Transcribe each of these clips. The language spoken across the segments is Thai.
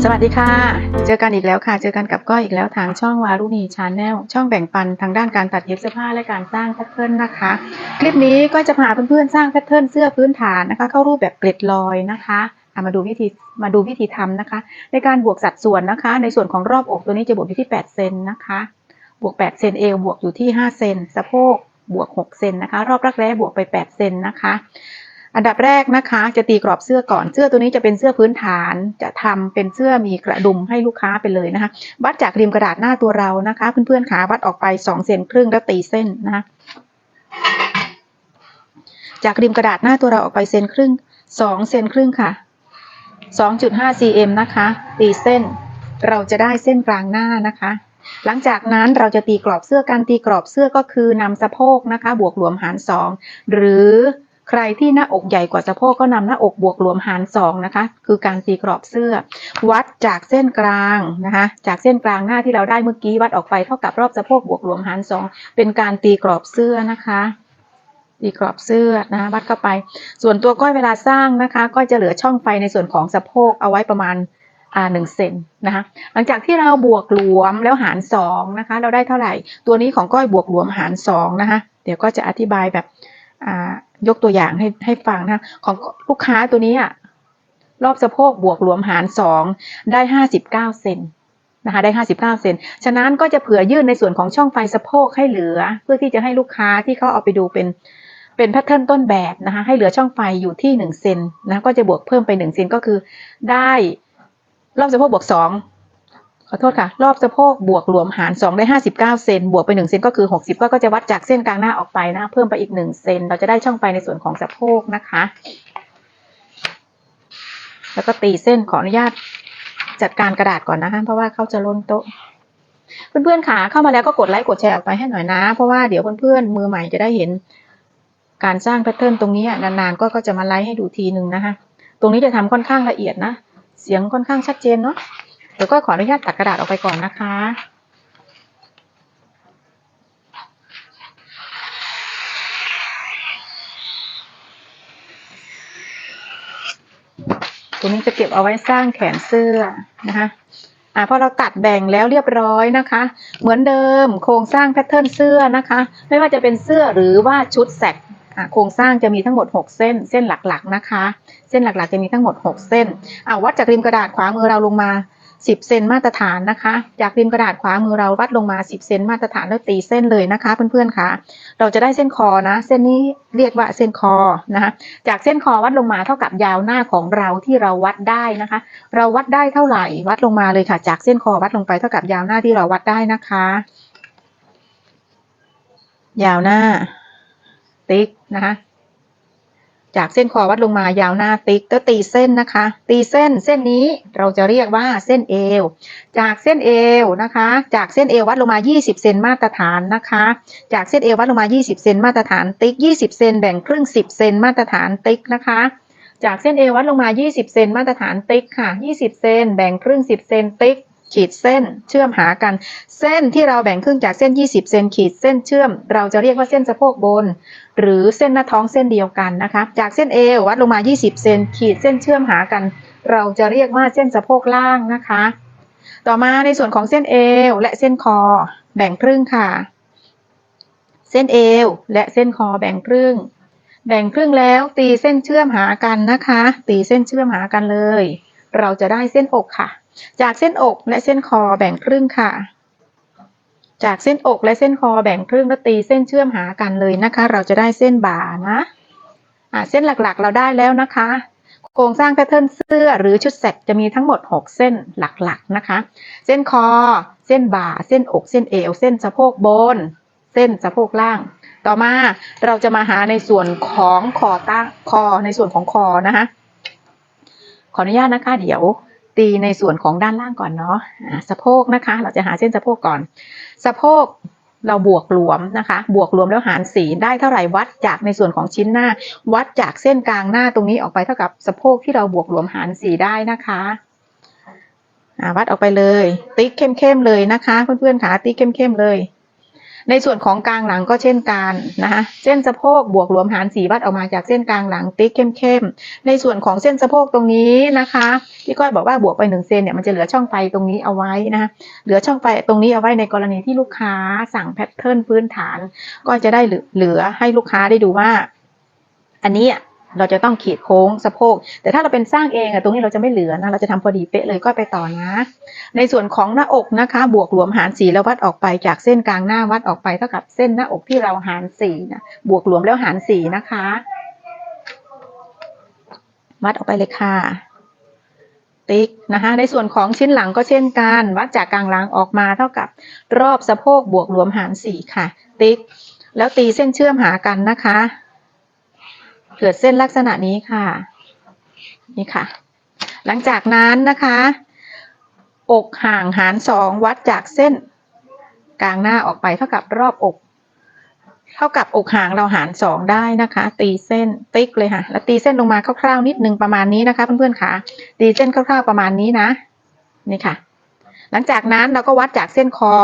สวัสดีค่ะเจอกันอีกแล้วค่ะเจอกันกับก้อยอีกแล้วทางช่องวารุณีชาแนลช่องแบ่งปันทางด้านการตัดเย็บเสื้อผ้าและการสร้างแพทเทิร์นนะคะคลิปนี้ก็จะพาเพื่อนๆสร้างแพทเทิร์นเสื้อพื้นฐานนะคะเข้ารูปแบบเกล็ดลอยนะคะมาดูวิธีทำนะคะในการบวกสัดส่วนนะคะในส่วนของรอบอกตัวนี้จะบวกอยู่ที่8เซนนะคะบวก8เซนเอวบวกอยู่ที่5เซนสะโพกบวก6เซนนะคะรอบรักแร้บวกไป8เซนนะคะอันดับแรกนะคะจะตีกรอบเสื้อก่อนเสื้อตัวนี้จะเป็นเสื้อพื้นฐานจะทำเป็นเสื้อมีกระดุมให้ลูกค้าไปเลยนะคะวัดจากริมกระดาษหน้าตัวเรานะคะเพื่อนๆขาวัดออกไป2เซนครึ่งแล้วตีเส้นนะคะจากริมกระดาษหน้าตัวเราออกไปเซนครึ่ง2เซนครึ่งค่ะ 2.5 cm นะคะตีเส้นเราจะได้เส้นกลางหน้านะคะหลังจากนั้นเราจะตีกรอบเสื้อการตีกรอบเสื้อก็คือนำสะโพกนะคะบวกหลวมหาร2หรือใครที่หน้าอกใหญ่กว่าสะโพกก็นำหน้าอกบวกหลวมหาร2นะคะคือการตีกรอบเสื้อวัดจากเส้นกลางนะคะจากเส้นกลางหน้าที่เราได้เมื่อกี้วัดออกไปเท่ากับรอบสะโพกบวกหลวมหาร2เป็นการตีกรอบเสื้อนะคะตีกรอบเสื้อนะวัดเข้าไปส่วนตัวก้อยเวลาสร้างนะคะก็จะเหลือช่องไฟในส่วนของสะโพกเอาไว้ประมาณ1เซนนะคะหลังจากที่เราบวกหลวมแล้วหาร2นะคะเราได้เท่าไหร่ตัวนี้ของก้อยบวกหลวมหาร2นะคะเดี๋ยวก็จะอธิบายแบบยกตัวอย่างให้ฟังนะของลูกค้าตัวนี้รอบสะโพกบวกหลวมหาร2ได้59เซนนะคะได้59เซนฉะนั้นก็จะเผื่อยื่นในส่วนของช่องไฟสะโพกให้เหลือเพื่อที่จะให้ลูกค้าที่เขาเอาไปดูเป็นแพทเทิร์นต้นแบบนะคะให้เหลือช่องไฟอยู่ที่1เซนนะก็จะบวกเพิ่มไป1เซนก็คือได้รอบสะโพกบวก2ขอโทษค่ะรอบสะโพกบวกหลวมหาร2ได้59เซนบวกไป1เซนก็คือ60ก็จะวัดจากเส้นกลางหน้าออกไปนะเพิ่มไปอีก1เซนเราจะได้ช่องไฟในส่วนของสะโพกนะคะแล้วก็ตีเส้นขออนุญาตจัดการกระดาษก่อนนะคะเพราะว่าเขาจะล้นโต๊ะเพื่อนๆค่ะเข้ามาแล้วก็กดไลค์กดแชร์ออกไปให้หน่อยนะเพราะว่าเดี๋ยวเพื่อนๆมือใหม่จะได้เห็นการสร้างแพทเทิร์นตรงนี้นานๆก็จะมาไลฟ์ให้ดูทีนึงนะคะตรงนี้จะทำค่อนข้างละเอียดนะเสียงค่อนข้างชัดเจนเนาะเดี๋ยวก็ขออนุญาตตัดกระดาษออกไปก่อนนะคะตัวนี้จะเก็บเอาไว้สร้างแขนเสื้อนะคะพอเราตัดแบ่งแล้วเรียบร้อยนะคะเหมือนเดิมโครงสร้างแพทเทิร์นเสื้อนะคะไม่ว่าจะเป็นเสื้อหรือว่าชุดแสกโครงสร้างจะมีทั้งหมด6เส้นหลักๆนะคะเส้นหลักๆจะมีทั้งหมด6เส้นวัดจากริมกระดาษขวามือเราลงมา10เซนมาตรฐานนะคะจากริมกระดาษขวามือเราวัดลงมา10เซนมาตรฐานแล้วตีเส้นเลยนะคะเพื่อนๆค่ะเราจะได้เส้นคอนะเส้นนี้เรียกว่าเส้นคอนะคะจากเส้นคอวัดลงมาเท่ากับยาวหน้าของเราที่เราวัดได้นะคะเราวัดได้เท่าไหร่วัดลงมาเลยค่ะจากเส้นคอวัดลงไปเท่ากับยาวหน้าที่เราวัดได้นะคะยาวหน้าติ๊กนะคะจากเส้นคอวัดลงมายาวหน้าติ๊กก็ตีเส้นนะคะตีเส้นนี้เราจะเรียกว่าเส้นเอวจากเส้นเอวนะคะจากเส้นเอววัดลงมา20เซนมาตรฐานนะคะจากเส้นเอววัดลงมา20เซนมาตรฐานติ๊ก20เซนแบ่งครึ่ง10เซนมาตรฐานติ๊กนะคะจากเส้นเอววัดลงมา20เซนมาตรฐานติ๊กค่ะ20เซนแบ่งครึ่ง10เซนติ๊กขีดเส้นเชื่อมหากันเส้นที่เราแบ่งครึ่งจากเส้น20เซนขีดเส้นเชื่อมเราจะเรียกว่าเส้นสะโพกบนหรือเส้นหน้าท้องเส้นเดียวกันนะคะจากเส้นเอววัดลงมา20เซนขีดเส้นเชื่อมหากันเราจะเรียกว่าเส้นสะโพกล่างนะคะต่อมาในส่วนของเส้นเอวและเส้นคอแบ่งครึ่งค่ะเส้นเอวและเส้นคอแบ่งครึ่งแล้วตีเส้นเชื่อมหากันนะคะตีเส้นเชื่อมหากันเลยเราจะได้เส้นอกค่ะจากเส้นอกและเส้นคอแบ่งครึ่งค่ะจากเส้นอกและเส้นคอแบ่งครึ่งแล้วตีเส้นเชื่อมหากันเลยนะคะเราจะได้เส้นบ่านะเส้นหลักๆเราได้แล้วนะคะโครงสร้างแพทเทิร์นเสื้อหรือชุดแสกจะมีทั้งหมด6เส้นหลักๆนะคะเส้นคอเส้นบ่าเส้นอกเส้นเอวเส้นสะโพกบนเส้นสะโพกล่างต่อมาเราจะมาหาในส่วนของคอในส่วนของคอนะคะขออนุญาตนะคะเดี๋ยวตีในส่วนของด้านล่างก่อนเนาะสะโพกนะคะเราจะหาเส้นสะโพกก่อนสะโพกเราบวกหลวมนะคะบวกหลวมแล้วหาร4ได้เท่าไหร่วัดจากในส่วนของชิ้นหน้าวัดจากเส้นกลางหน้าตรงนี้ออกไปเท่ากับสะโพกที่เราบวกหลวมหาร4ได้นะคะวัดออกไปเลยติ๊กเข้มๆเลยนะคะเพื่อนๆค่ะติ๊กเข้มๆเลย ในส่วนของกลางหลังก็เช่นกันนะคะเส้นสะโพกบวกหลวมหาร4วัดออกมาจากเส้นกลางหลังติ๊กเข้มๆในส่วนของเส้นสะโพกตรงนี้นะคะที่ก้อยบอกว่าบวกไป1 เซนเนี่ยมันจะเหลือช่องไฟตรงนี้เอาไว้นะคะเหลือช่องไฟตรงนี้เอาไว้ในกรณีที่ลูกค้าสั่งแพทเทิร์นพื้นฐานก็จะได้เหลือให้ลูกค้าได้ดูว่าอันนี้เราจะต้องขีดโค้งสะโพกแต่ถ้าเราเป็นสร้างเองตรงนี้เราจะไม่เหลือนะเราจะทำพอดีเป๊ะเลยก็ไปต่อนะในส่วนของหน้าอกนะคะบวกหลวมหาร4แล้ววัดออกไปจากเส้นกลางหน้าวัดออกไปเท่ากับเส้นหน้าอกที่เราหาร4นะบวกหลวมแล้วหาร4นะคะวัดออกไปเลยค่ะติ๊กนะคะในส่วนของชิ้นหลังก็เช่นกันวัดจากกลางหลังออกมาเท่ากับรอบสะโพกบวกหลวมหาร4ค่ะติ๊กแล้วตีเส้นเชื่อมหากันนะคะเกิดเส้นลักษณะนี้ค่ะนี่ค่ะหลังจากนั้นนะคะอกห่างหาร2วัดจากเส้นกลางหน้าออกไปเท่ากับรอบอกเท่ากับอกห่างเราหาร2ได้นะคะตีเส้นติ๊กเลยค่ะแล้วตีเส้นลงมาคร่าวๆนิดนึงประมาณนี้นะคะเพื่อนๆค่ะตีเส้นคร่าวๆประมาณนี้นะนี่ค่ะหลังจากนั้นเราก็วัดจากเส้นคอ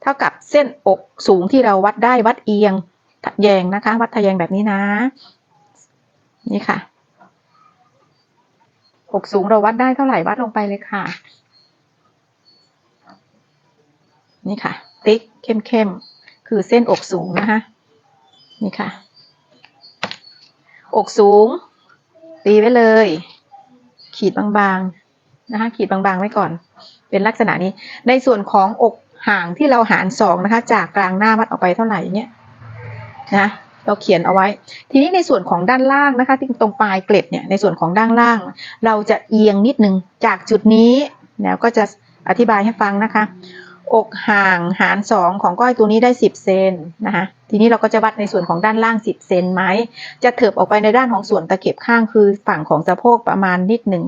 เท่ากับเส้นอกสูงที่เราวัดได้วัดเอียงทะแยงนะคะวัดทะแยงแบบนี้นะนี่ค่ะอกสูงเราวัดได้เท่าไหร่วัดลงไปเลยค่ะนี่ค่ะติ๊กเข้มๆคือเส้นอกสูงนะคะนี่ค่ะอกสูงตีไว้เลยขีดบางๆนะคะขีดบางๆไว้ก่อนเป็นลักษณะนี้ในส่วนของอกห่างที่เราหาร2นะคะจากกลางหน้าวัดออกไปเท่าไหร่เนี่ยนะเราเขียนเอาไว้ทีนี้ในส่วนของด้านล่างนะคะที่ตรงปลายเกล็ดเนี่ยในส่วนของด้านล่างเราจะเอียงนิดนึงจากจุดนี้แล้วก็จะอธิบายให้ฟังนะคะอกห่างหาร2ของก้อยตัวนี้ได้10 เซนนะคะทีนี้เราก็จะวัดในส่วนของด้านล่าง10 เซนไหมจะเถิบออกไปในด้านของส่วนตะเข็บข้างคือฝั่งของสะโพกประมาณนิดนึง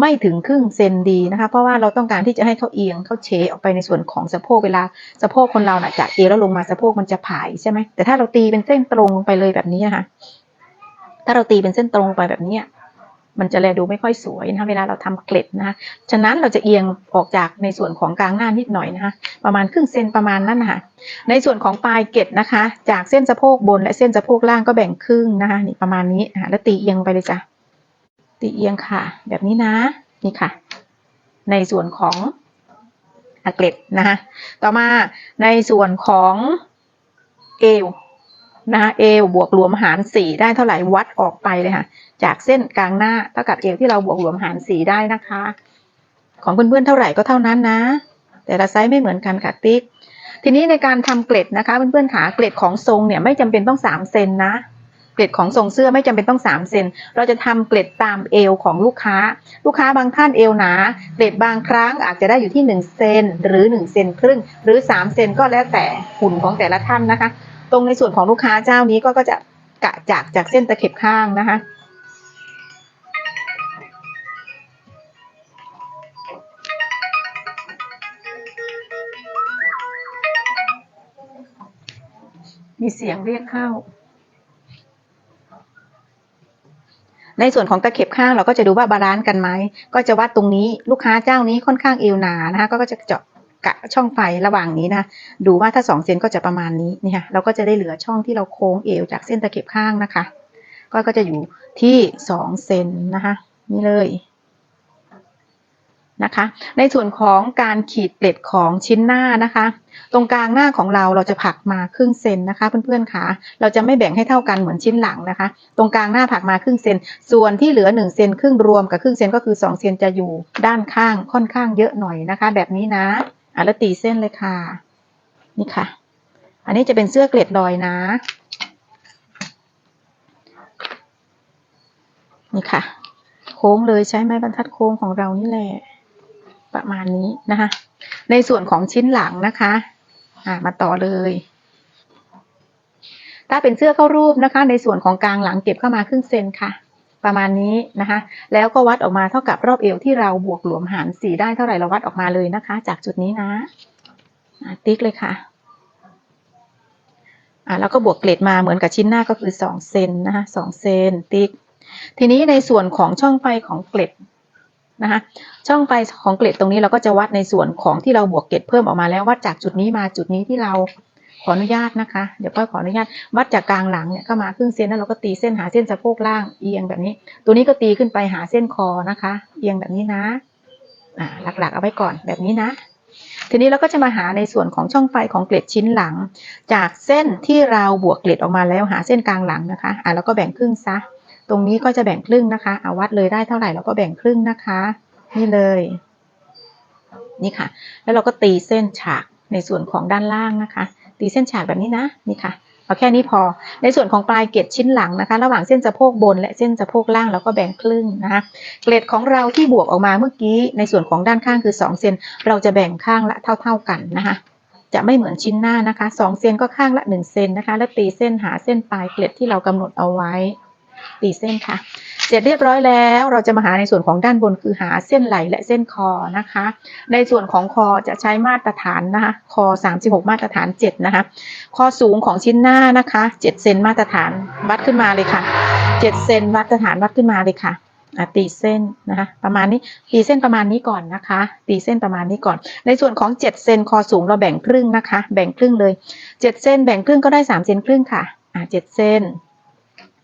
ไม่ถึงครึ่งเซนดีนะคะเพราะว่าเราต้องการที่จะให้เขาเอียงเขาเฉออกไปในส่วนของสะโพกเวลาสะโพกคนเราน่ะจากเอวแล้วลงมาสะโพกมันจะผายใช่ไหมแต่ถ้าเราตีเป็นเส้นตรงไปเลยแบบนี้นะคะถ้าเราตีเป็นเส้นตรงไปแบบนี้มันจะแลดูไม่ค่อยสวยนะคะเวลาเราทำเกล็ดนะคะฉะนั้นเราจะเอียงออกจากในส่วนของกลางหน้านิดหน่อยนะคะประมาณครึ่งเซนประมาณนั้นนะคะในส่วนของปลายเกล็ดนะคะจากเส้นสะโพกบนและเส้นสะโพกล่างก็แบ่งครึ่งนะคะนี่ประมาณนี้แล้วตีเอียงไปเลยจ้ะตีเอียงค่ะแบบนี้นะนี่ค่ะในส่วนของเกล็ดนะคะต่อมาในส่วนของเอวนะคะเอวบวกหลวมหาร4ได้เท่าไหร่วัดออกไปเลยค่ะจากเส้นกลางหน้าเท่ากับเอวที่เราบวกหลวมหาร4ได้นะคะของเพื่อนๆเท่าไหร่ก็เท่านั้นนะแต่ละไซส์ไม่เหมือนกันค่ะติ๊กทีนี้ในการทำเกล็ดนะคะเพื่อนๆขาเกล็ดของทรงเนี่ยไม่จำเป็นต้อง3 เซนนะเกล็ดของทรงเสื้อไม่จำเป็นต้อง3 เซนเราจะทำเกล็ดตามเอวของลูกค้าบางท่านเอวหนาเกล็ดบางครั้งอาจจะได้อยู่ที่1 เซนหรือ1 เซนครึ่งหรือ3 เซนก็แล้วแต่หุ่นของแต่ละท่านนะคะตรงในส่วนของลูกค้าเจ้านี้ก็จะกะจากเส้นตะเข็บข้างนะคะมีเสียงเรียกเข้าในส่วนของตะเข็บข้างเราก็จะดูว่าบาลานซ์กันไหมก็จะวัดตรงนี้ลูกค้าเจ้านี้ค่อนข้างเอวหนานะคะก็จะเจาะกะช่องไฟระหว่างนี้นะดูว่าถ้า2 เซนก็จะประมาณนี้นี่ค่ะเราก็จะได้เหลือช่องที่เราโค้งเอวจากเส้นตะเข็บข้างนะคะก็จะอยู่ที่2 เซนนะคะนี่เลยนะคะในส่วนของการขีดเกล็ดของชิ้นหน้านะคะตรงกลางหน้าของเราจะผลักมาครึ่งเซนนะคะเพื่อนๆค่ะเราจะไม่แบ่งให้เท่ากันเหมือนชิ้นหลังนะคะตรงกลางหน้าผลักมาครึ่งเซนส่วนที่เหลือ1 เซนครึ่งรวมกับครึ่งเซนก็คือ2 เซนจะอยู่ด้านข้างค่อนข้างเยอะหน่อยนะคะแบบนี้นะแล้วตีเส้นเลยค่ะนี่ค่ะอันนี้จะเป็นเสื้อเกล็ดลอยนะนี่ค่ะโค้งเลยใช้ไม้บรรทัดโค้งของเรานี่แหละประมาณนี้นะคะในส่วนของชิ้นหลังนะคะมาต่อเลยถ้าเป็นเสื้อเข้ารูปนะคะในส่วนของกลางหลังเก็บเข้ามาครึ่งเซนค่ะประมาณนี้นะคะแล้วก็วัดออกมาเท่ากับรอบเอวที่เราบวกหลวมหาร4ได้เท่าไหร่เราวัดออกมาเลยนะคะจากจุดนี้นะติ๊กเลยค่ะแล้วก็บวกเกล็ดมาเหมือนกับชิ้นหน้าก็คือ2 เซนนะคะ2 เซนติ๊กทีนี้ในส่วนของช่องไฟของเกล็ดนะคะช่องไฟของเกล็ดตรงนี้เราก็จะวัดในส่วนของที่เราบวกเกล็ดเพิ่มออกมาแล้ววัดจากจุดนี้มาจุดนี้ที่เรา ขออนุญาตนะคะเดี๋ยวก้อยขออนุญาตวัดจากกลางหลังเนี่ยก็มาครึ่งเซนแล้วเราก็ตีเส้นหาเส้นสะโพกล่างเอียงแบบนี้ตัวนี้ก็ตีขึ้นไปหาเส้นคอนะคะเอียงแบบนี้นะหลักๆเอาไว้ก่อนแบบนี้นะทีนี้เราก็จะมาหาในส่วนของช่องไฟของเกล็ดชิ้นหลังจากเส้นที่เราบวกเกล็ดออกมาแล้วหาเส้นกลางหลังนะคะแล้วก็แบ่งครึ่งซะตรงนี้ก็จะแบ่งครึ่งนะคะวัดเลยได้เท่าไหร่เราก็แบ่งครึ่งนะคะนี่เลยนี่ค่ะแล้วเราก็ตีเส้นฉากในส่วนของด้านล่างนะคะตีเส้นฉากแบบนี้นะนี่ค่ะเอาแค่นี้พอในส่วนของปลายเกล็ดชิ้นหลังนะคะระหว่างเส้นสะโพกบนและเส้นสะโพกล่างเราก็แบ่งครึ่งนะคะเกล็ดของเราที่บวกออกมาเมื่อกี้ในส่วนของด้านข้างคือ2เซนเราจะแบ่งข้างละเท่ากันนะคะจะไม่เหมือนชิ้นหน้านะคะ2เซนก็ข้างละ1เซนนะคะแล้วตีเส้นหาเส้นปลายเกล็ดที่เรากำหนดเอาไว้ตีเส้นค่ะเสร็จเรียบร้อยแล้วเราจะมาหาในส่วนของด้านบนคือหาเส้นไหล่และเส้นคอนะคะในส่วนของคอจะใช้มาตรฐานนะคะคอ36มาตรฐาน7นะคะคอสูงของชิ้นหน้านะคะ7เซนมาตรฐานวัดขึ้นมาเลยค่ะ7เซนมาตรฐานวัดขึ้นมาเลยค่ะตีเส้นนะคะประมาณนี้ตีเส้นประมาณนี้ก่อนนะคะตีเส้นประมาณนี้ก่อนในส่วนของ7เซนคอสูงเราแบ่งครึ่งนะคะแบ่งครึ่งเลย7เซนแบ่งครึ่งก็ได้3เซนครึ่งค่ะ7เซน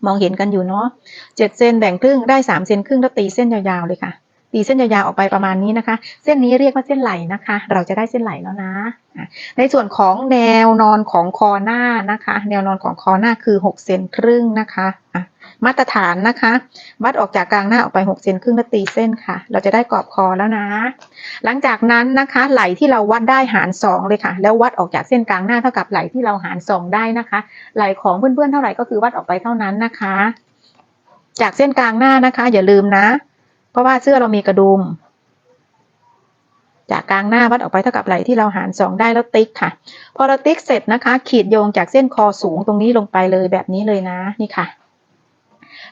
มองเห็นกันอยู่เนาะ7เซนแบ่งครึ่งได้3เซนครึ่งแล้วตีเส้นยาวๆเลยค่ะตีเส้นยาวๆออกไปประมาณนี้นะคะเส้นนี้เรียกว่าเส้นไหล่นะคะเราจะได้เส้นไหล่แล้วนะในส่วนของแนวนอนของคอหน้านะคะแนวนอนของคอหน้าคือ6เซนครึ่งนะคะมาตรฐานนะคะวัดออกจากกลางหน้าออกไป6เซนครึ่งแล้วตีเส้นค่ะเราจะได้กรอบคอแล้วนะหลังจากนั้นนะคะไหล่ที่เราวัดได้หาร2เลยค่ะแล้ววัดออกจากเส้นกลางหน้าเท่ากับไหล่ที่เราหาร2ได้นะคะไหล่ของเพื่อนๆเท่าไหร่ก็คือวัดออกไปเท่านั้นนะคะจากเส้นกลางหน้านะคะอย่าลืมนะเพราะว่าเสื้อเรามีกระดุมจากกลางหน้าวัดออกไปเท่ากับไหล่ที่เราหาร2ได้แล้วติ๊กค่ะพอเราติ๊กเสร็จนะคะขีดโยงจากเส้นคอสูงตรงนี้ลงไปเลยแบบนี้เลยนะนี่ค่ะ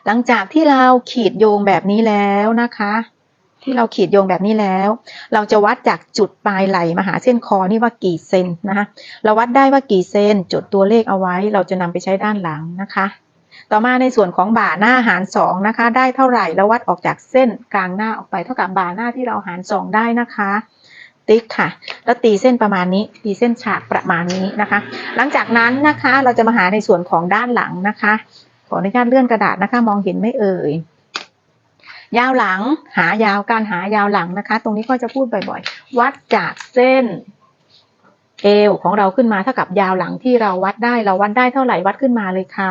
หลังจากที่เราขีดโยงแบบนี้แล้วนะคะที่เราขีดโยงแบบนี้แล้วเราจะวัดจากจุดปลายไหล่มาหาเส้นคอนี่ว่ากี่เซนนะคะเราวัดได้ว่ากี่เซนจดตัวเลขเอาไว้เราจะนำไปใช้ด้านหลังนะคะต่อมาในส่วนของบ่าหน้าหาร2นะคะได้เท่าไหร่แล้ววัดออกจากเส้นกลางหน้าออกไปเท่ากับบ่าหน้าที่เราหาร2ได้นะคะติ๊กค่ะแล้วตีเส้นประมาณนี้ตีเส้นฉากประมาณนี้นะคะหลังจากนั้นนะคะเราจะมาหาในส่วนของด้านหลังนะคะขออนุญาตเลื่อนกระดาษนะคะมองเห็นไหมเอ่ยยาวหลังหายาวการหายาวหลังนะคะตรงนี้ก็จะพูดบ่อยๆวัดจากเส้นเอวของเราขึ้นมาเท่ากับยาวหลังที่เราวัดได้เท่าไหร่วัดขึ้นมาเลยค่ะ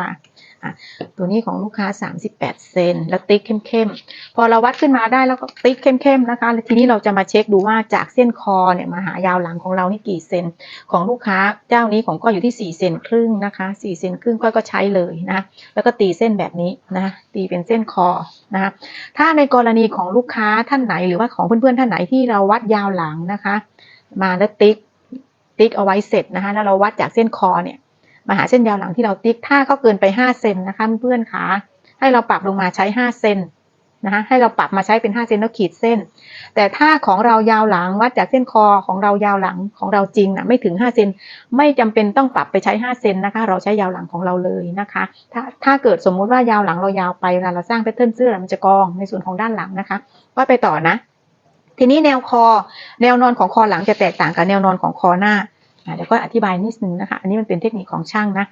ตัวนี้ของลูกค้า38เซนแล้วติ๊กเข้มๆพอเราวัดขึ้นมาได้แล้วก็ติ๊กเข้มๆนะคะทีนี้เราจะมาเช็คดูว่าจากเส้นคอเนี่ยมาหายาวหลังของเรานี่กี่เซนของลูกค้าเจ้านี้ของก็อยู่ที่4เซนครึ่งนะคะ4เซนครึ่งก็ใช้เลยนะแล้วก็ตีเส้นแบบนี้นะตีเป็นเส้นคอนะคะถ้าในกรณีของลูกค้าท่านไหนหรือว่าของเพื่อนๆท่านไหนที่เราวัดยาวหลังนะคะมาแล้วติ๊กเอาไว้เสร็จนะคะแล้วเราวัดจากเส้นคอเนี่ยมาหาเส้นยาวหลังที่เราติ๊กถ้าเขาเกินไป5เซนนะคะเพื่อนๆคะให้เราปรับลงมาใช้5เซนนะคะให้เราปรับมาใช้เป็น5เซนแล้วขีดเส้นแต่ถ้าของเรายาวหลังวัดจากเส้นคอของเรายาวหลังของเราจริงนะไม่ถึง5เซนไม่จำเป็นต้องปรับไปใช้5เซนนะคะเราใช้ยาวหลังของเราเลยนะคะถ้าเกิดสมมุติว่ายาวหลังเรายาวไปเวลาเราสร้างแพทเทิร์นเสื้อมันจะกองในส่วนของด้านหลังนะคะว่าไปต่อนะทีนี้แนวนอนของคอหลังจะแตกต่างกับแนวนอนของคอหน้าเดี๋ยวก็อธิบายนิดนึงนะคะอันนี้มันเป็นเทคนิคของช่างนะ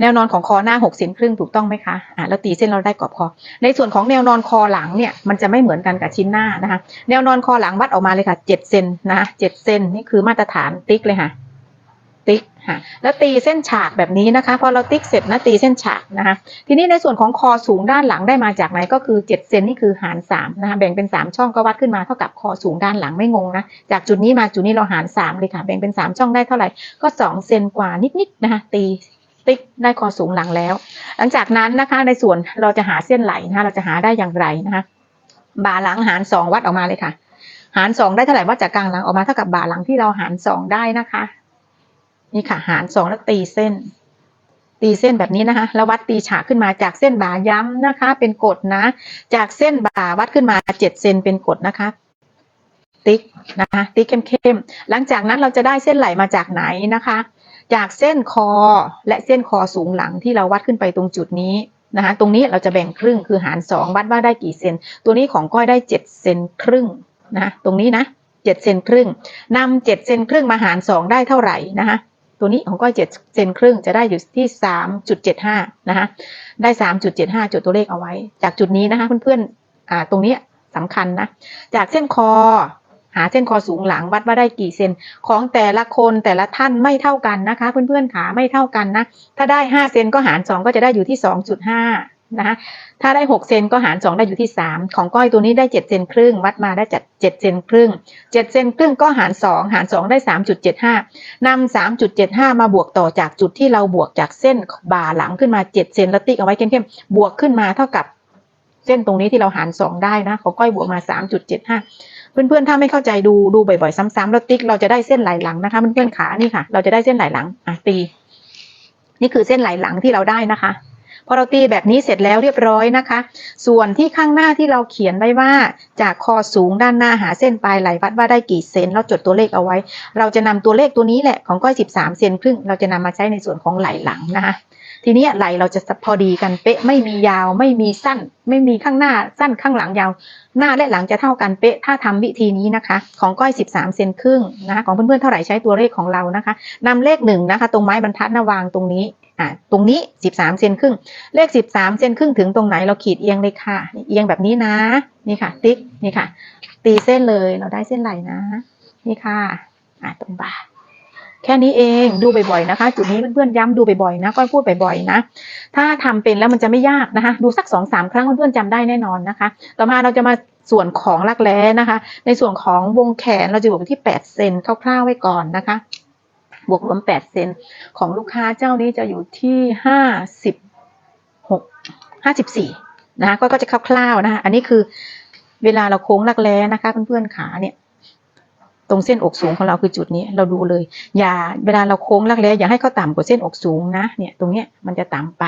แนวนอนของคอหน้า6เซนครึ่งถูกต้องไหมคะแล้วตีเส้นเราได้กรอบคอในส่วนของแนวนอนคอหลังเนี่ยมันจะไม่เหมือนกันกับชิ้นหน้านะคะแนวนอนคอหลังวัดออกมาเลยค่ะ7เซนนะ7เซนนี่คือมาตรฐานติ๊กเลยค่ะติ๊กค่ะแล้วตีเส้นฉากแบบนี้นะคะพอเราติ๊กเสร็จนะตีเส้นฉากนะคะทีนี้ในส่วนของคอสูงด้านหลังได้มาจากไหนก็คือ7เซนนี่คือหาร3นะคะแบ่งเป็น3ช่องก็วัดขึ้นมาเท่ากับคอสูงด้านหลังไม่งงนะจากจุดนี้มาจุดนี้เราหาร3เลยค่ะแบ่งเป็น3ช่องได้เท่าไหร่ก็2เซนกว่านิดๆนะคะตีติ๊กได้คอสูงหลังแล้วหลังจากนั้นนะคะในส่วนเราจะหาเส้นไหล่นะคะเราจะหาได้อย่างไรนะคะบ่าหลังหาร2วัดออกมาเลยค่ะหาร2ได้เท่าไหร่วัดจากกลางหลังออกมาเท่ากับบ่าหลังที่เราหาร2ได้นะคะนี่ค่ะหาร2แล้วตีเส้นแบบนี้นะคะแล้ววัดตีฉากขึ้นมาจากเส้นบ่าย้ำนะคะเป็นกฎนะจากเส้นบ่าวัดขึ้นมา7เซนเป็นกฎนะคะติ๊กนะคะติ๊กเข้มๆหลังจากนั้นเราจะได้เส้นไหล่มาจากไหนนะคะจากเส้นคอและเส้นคอสูงหลังที่เราวัดขึ้นไปตรงจุดนี้นะคะตรงนี้เราจะแบ่งครึ่งคือหาร2วัดว่าได้กี่เซนตัวนี้ของก้อยได้7เซนครึ่งนะตรงนี้นะ7เซนครึ่งนำ7เซนครึ่งมาหาร2ได้เท่าไหร่นะคะ ตัวนี้ของก้อย7 เซนครึ่งจะได้อยู่ที่ 3.75 นะคะได้ 3.75 จดตัวเลขเอาไว้จากจุดนี้นะคะเพื่อนๆตรงนี้สำคัญนะจากเส้นคอหาเส้นคอสูงหลังวัดว่าได้กี่เซนของแต่ละคนแต่ละท่านไม่เท่ากันนะคะเพื่อนๆขาไม่เท่ากันนะถ้าได้5 เซนก็หาร2ก็จะได้อยู่ที่ 2.5 นะคะถ้าได้6 เซนก็หาร2ได้อยู่ที่3ของก้อยตัวนี้ได้7 เซนครึ่งวัดมาได้7 เซนครึ่ง7 เซนครึ่งก็หาร2ได้ 3.75 นำ 3.75 มาบวกต่อจากจุดที่เราบวกจากเส้นบ่าหลังขึ้นมา7 เซนแล้วติ๊กเอาไว้เข้มๆบวกขึ้นมาเท่ากับเส้นตรงนี้ที่เราหาร2ได้นะของก้อยบวกมา 3.75 เพื่อนๆถ้าไม่เข้าใจดูบ่อยๆซ้ำๆแล้วติ๊กเราจะได้เส้นไหลหลังนะคะเพื่อนๆขานี่ค่ะเราจะได้เส้นไหลหลังตีนี่คือเส้นไหลหลังที่เราได้นะคะพอเราตีแบบนี้เสร็จแล้วเรียบร้อยนะคะส่วนที่ข้างหน้าที่เราเขียนไว้ว่าจากคอสูงด้านหน้าหาเส้นปลายไหลวัดว่าได้กี่เซนแล้วจดตัวเลขเอาไว้เราจะนำตัวเลขตัวนี้แหละของก้อย13 เซนครึ่งเราจะนำมาใช้ในส่วนของไหลหลังนะคะทีนี้ไหลเราจะพอดีกันเป๊ะไม่มียาวไม่มีสั้นไม่มีข้างหน้าสั้นข้างหลังยาวหน้าและหลังจะเท่ากันเป๊ะถ้าทำวิธีนี้นะคะของก้อย13 เซนครึ่งนะคะของเพื่อนๆเท่าไหร่ใช้ตัวเลขของเรานะคะนำเลข1นะคะตรงไม้บรรทัดวางตรงนี้ตรงนี้13 เซนครึ่งเลข13 เซนครึ่งถึงตรงไหนเราขีดเอียงเลยค่ะเอียงแบบนี้นะนี่ค่ะติ๊กนี่ค่ะตีเส้นเลยเราได้เส้นไหลนะนี่ค่ะตรงบ่าแค่นี้เองดูบ่อยๆนะคะจุดนี้เพื่อนๆย้ำดูบ่อยๆนะก็พูดบ่อยๆนะถ้าทำเป็นแล้วมันจะไม่ยากนะคะดูสัก 2-3 ครั้งเพื่อนๆจำได้แน่นอนนะคะต่อมาเราจะมาส่วนของรักแร้นะคะในส่วนของวงแขนเราจะบวกที่8 เซนคร่าวๆไว้ก่อนนะคะบวกรวม8 เซนของลูกค้าเจ้านี้จะอยู่ที่54นะคะก็จะคร่าวๆนะคะอันนี้คือเวลาเราโค้งรักแร้นะคะเพื่อนๆขาเนี่ยตรงเส้นอกสูงของเราคือจุดนี้เราดูเลยอย่าเวลาเราโค้งรักแร้อย่าให้เขาต่ำกว่าเส้นอกสูงนะเนี่ยตรงเนี้ยมันจะต่ำไป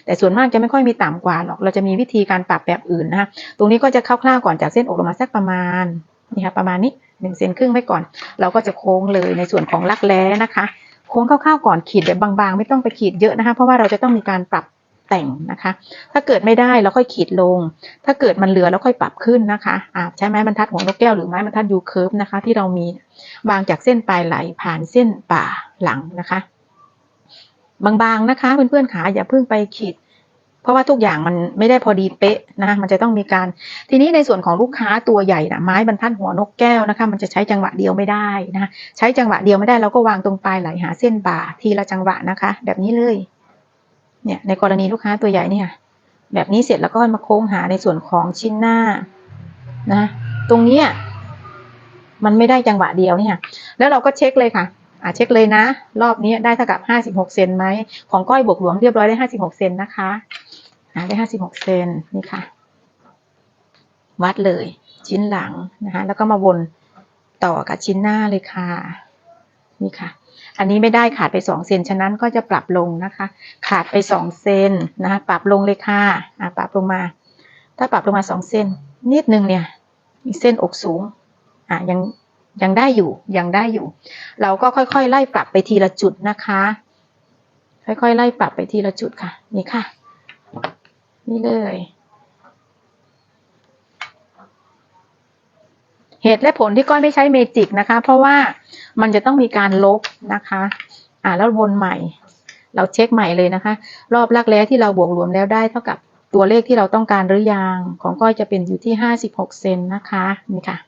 แต่ส่วนมากจะไม่ค่อยมีต่ำกว่าหรอกเราจะมีวิธีการปรับแบบอื่นนะคะตรงนี้ก็จะคร่าวๆก่อนจากเส้นอกลงมาสักประมาณนี่ค่ะประมาณนี้1 เซนครึ่งไว้ก่อนเราก็จะโค้งเลยในส่วนของรักแร้นะคะโค้งคร่าวๆก่อนขีดแบบบางๆไม่ต้องไปขีดเยอะนะคะเพราะว่าเราจะต้องมีการปรับแต่งนะคะถ้าเกิดไม่ได้เราค่อยขีดลงถ้าเกิดมันเหลือแล้วค่อยปรับขึ้นนะคะใช้ไม้บรรทัดหัวนกแก้วหรือไม้บรรทัดยูเคิร์ฟนะคะที่เรามีวางจากเส้นปลายไหลผ่านเส้นบ่าหลังนะคะบางๆนะคะเพื่อนๆขาอย่าเพิ่งไปขีดเพราะว่าทุกอย่างมันไม่ได้พอดีเป๊ะนะคะมันจะต้องมีการทีนี้ในส่วนของลูกค้าตัวใหญ่นะไม้บรรทัดหัวนกแก้วนะคะมันจะใช้จังหวะเดียวไม่ได้นะคะใช้จังหวะเดียวไม่ได้เราก็วางตรงปลายไหลหาเส้นบ่าทีละจังหวะนะคะแบบนี้เลยเนี่ยในกรณีลูกค้าตัวใหญ่เนี่ยแบบนี้เสร็จแล้วก็มาโค้งหาในส่วนของชิ้นหน้านะตรงนี้มันไม่ได้จังหวะเดียวเนี่ยแล้วเราก็เช็คเลยค่ะเช็คเลยนะรอบนี้ได้เท่ากับ56 เซนไหมของก้อยบวกหลวงเรียบร้อยได้56 เซนนะคะได้56 เซนนี่ค่ะวัดเลยชิ้นหลังนะคะแล้วก็มาวนต่อกับชิ้นหน้าเลยค่ะนี่ค่ะอันนี้ไม่ได้ขาดไป2 เซนฉะนั้นก็จะปรับลงนะคะขาดไป2 เซนนะคะปรับลงเลยค่ะปรับลงมาถ้าปรับลงมา2 เซนนิดนึงเนี่ยอีกเส้นอกสูงยังได้อยู่เราก็ค่อยๆไล่ปรับไปทีละจุดนะคะค่อยๆไล่ปรับไปทีละจุดค่ะนี่ค่ะนี่เลยเหตุและผลที่ก้อยไม่ใช้เมจิกนะคะเพราะว่ามันจะต้องมีการลบนะคะแล้ววนใหม่เราเช็คใหม่เลยนะคะรอบรักแร้ที่เราบวกรวมแล้วได้เท่ากับตัวเลขที่เราต้องการหรือยังของก้อยจะเป็นอยู่ที่56 เซนนะคะนี่ค่ะ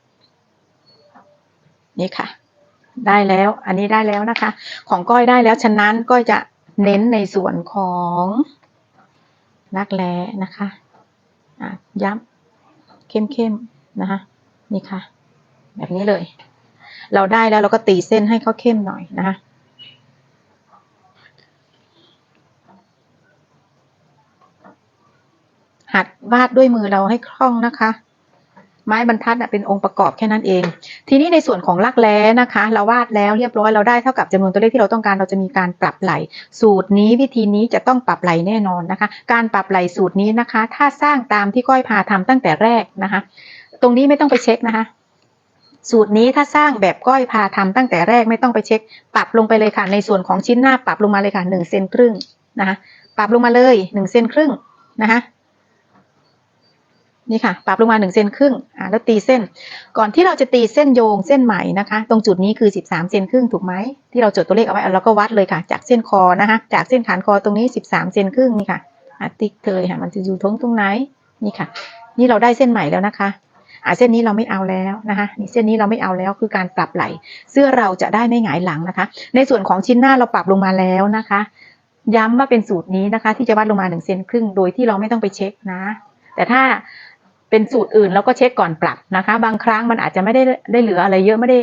นี่ค่ะได้แล้วอันนี้ได้แล้วนะคะของก้อยได้แล้วฉะนั้นก้อยจะเน้นในส่วนของรักแร้นะคะย้ำเข้มๆนะคะนี่ค่ะแบบนี้เลยเราได้แล้วเราก็ตีเส้นให้เขาเข้มหน่อยนะคะหัดวาดด้วยมือเราให้คล่องนะคะไม้บรรทัดเป็นองค์ประกอบแค่นั้นเองทีนี้ในส่วนของรักแร้นะคะเราวาดแล้วเรียบร้อยเราได้เท่ากับจำนวนตัวเลขที่เราต้องการเราจะมีการปรับไหลสูตรนี้วิธีนี้จะต้องปรับไหลแน่นอนนะคะการปรับไหลสูตรนี้นะคะถ้าสร้างตามที่ก้อยพาทำตั้งแต่แรกนะคะตรงนี้ไม่ต้องไปเช็คนะคะสูตรนี้ถ้าสร้างแบบก้อยพาทำตั้งแต่แรกไม่ต้องไปเช็คปรับลงไปเลยค่ะในส่วนของชิ้นหน้าปรับลงมาเลยค่ะ1 เซนครึ่งนะคะปรับลงมาเลย1 เซนครึ่งนะคะ นี่ค่ะปรับลงมา1 เซนครึ่งแล้วตีเส้นก่อนที่เราจะตีเส้นโยงเส้นใหม่นะคะตรงจุดนี้คือ13 เซนครึ่งถูกไหมที่เราจดตัวเลขเอาไว้เราก็วัดเลยค่ะจากเส้นคอนะคะจากเส้นฐานคอตรงนี้13 เซนครึ่งนี่ค่ะติ๊กเลยค่ะมันจะอยู่ตรงไหนนี่ค่ะนี่เราได้เส้นใหม่แล้วนะคะเส้นนี้เราไม่เอาแล้วนะคะนี่เส้นนี้เราไม่เอาแล้วคือการปรับไหล่เสื้อเราจะได้ไม่หงายหลังนะคะในส่วนของชิ้นหน้าเราปรับลงมาแล้วนะคะย้ำว่าเป็นสูตรนี้นะคะที่จะวัดลงมา1 เซนครึ่งโดยที่เราไม่ต้องไปเช็คนะแต่ถ้าเป็นสูตรอื่นเราก็เช็คก่อนปรับนะคะบางครั้งมันอาจจะไม่ได้เหลืออะไรเยอะไม่ได้